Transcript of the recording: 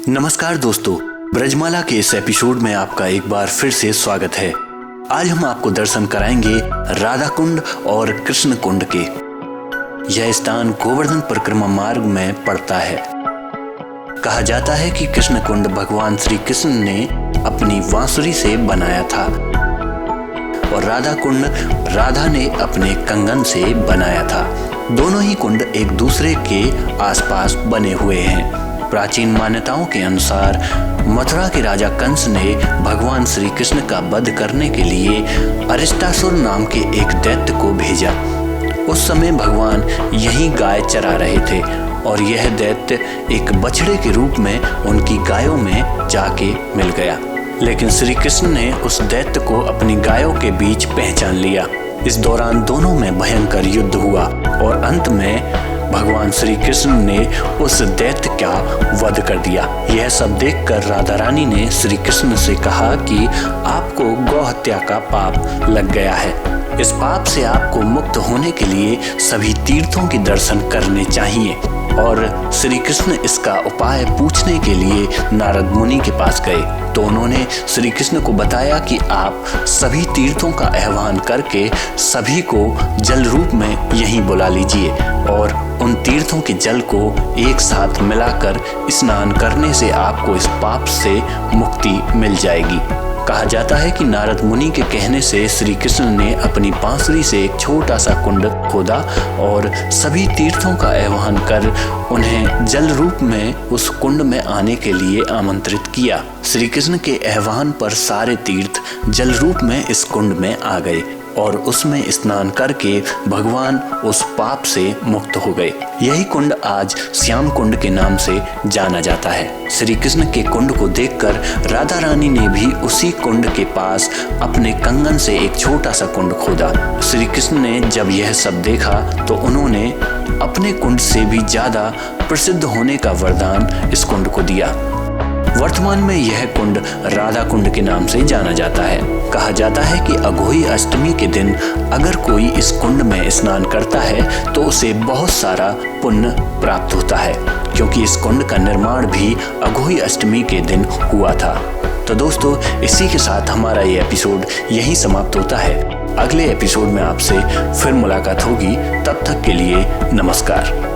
नमस्कार दोस्तों, ब्रजमाला के इस एपिसोड में आपका एक बार फिर से स्वागत है। आज हम आपको दर्शन कराएंगे राधा कुंड और कृष्ण कुंड के। यह स्थान गोवर्धन परिक्रमा मार्ग में पड़ता है। कहा जाता है कि कृष्ण कुंड भगवान श्री कृष्ण ने अपनी बांसुरी से बनाया था और राधा कुंड राधा ने अपने कंगन से बनाया था। दोनों ही कुंड एक दूसरे के आसपास बने हुए हैं। प्राचीन मान्यताओं के अनुसार मथुरा के राजा कंस ने भगवान श्री कृष्ण का वध करने के लिए अरिष्टासुर नाम के एक दैत्य को भेजा। उस समय भगवान यहीं गाय चरा रहे थे और यह दैत्य एक बछड़े के रूप में उनकी गायों में जाके मिल गया। लेकिन श्री कृष्ण ने उस दैत्य को अपनी गायों के बीच पहचान लिया। इस दौरान दोनों में भयंकर युद्ध हुआ और अंत में भगवान श्री कृष्ण ने उस दैत्य का वध कर दिया। यह सब देखकर राधा रानी ने श्री कृष्ण से कहा कि आपको गौ हत्या का पाप लग गया है। इस पाप से आपको मुक्त होने के लिए सभी तीर्थों के दर्शन करने चाहिए। और श्री कृष्ण इसका उपाय पूछने के लिए नारद मुनि के पास गए तो उन्होंने श्री कृष्ण को बताया कि आप सभी तीर्थों का आह्वान करके सभी को जल रूप में यहीं बुला लीजिए और उन तीर्थों के जल को एक साथ मिलाकर स्नान करने से आपको इस पाप से मुक्ति मिल जाएगी। कहा जाता है कि नारद मुनि के कहने से श्री कृष्ण ने अपनी बांसुरी से एक छोटा सा कुंड खोदा और सभी तीर्थों का आह्वान कर उन्हें जल रूप में उस कुंड में आने के लिए आमंत्रित किया। श्री कृष्ण के आह्वान पर सारे तीर्थ जल रूप में इस कुंड में आ गए और उसमें स्नान करके भगवान उस पाप से मुक्त हो गए। यही कुंड आज श्याम कुंड के नाम से जाना जाता है। श्री कृष्ण के कुंड को देखकर राधा रानी ने भी उसी कुंड के पास अपने कंगन से एक छोटा सा कुंड खोदा। श्री कृष्ण ने जब यह सब देखा तो उन्होंने अपने कुंड से भी ज्यादा प्रसिद्ध होने का वरदान इस कुंड को दिया। वर्तमान में यह कुंड राधा कुंड के नाम से जाना जाता है। कहा जाता है कि अघोई अष्टमी के दिन अगर कोई इस कुंड में स्नान करता है तो उसे बहुत सारा पुण्य प्राप्त होता है, क्योंकि इस कुंड का निर्माण भी अघोई अष्टमी के दिन हुआ था। तो दोस्तों, इसी के साथ हमारा ये एपिसोड यहीं समाप्त होता है। अगले एपिसोड में आपसे फिर मुलाकात होगी। तब तक के लिए नमस्कार।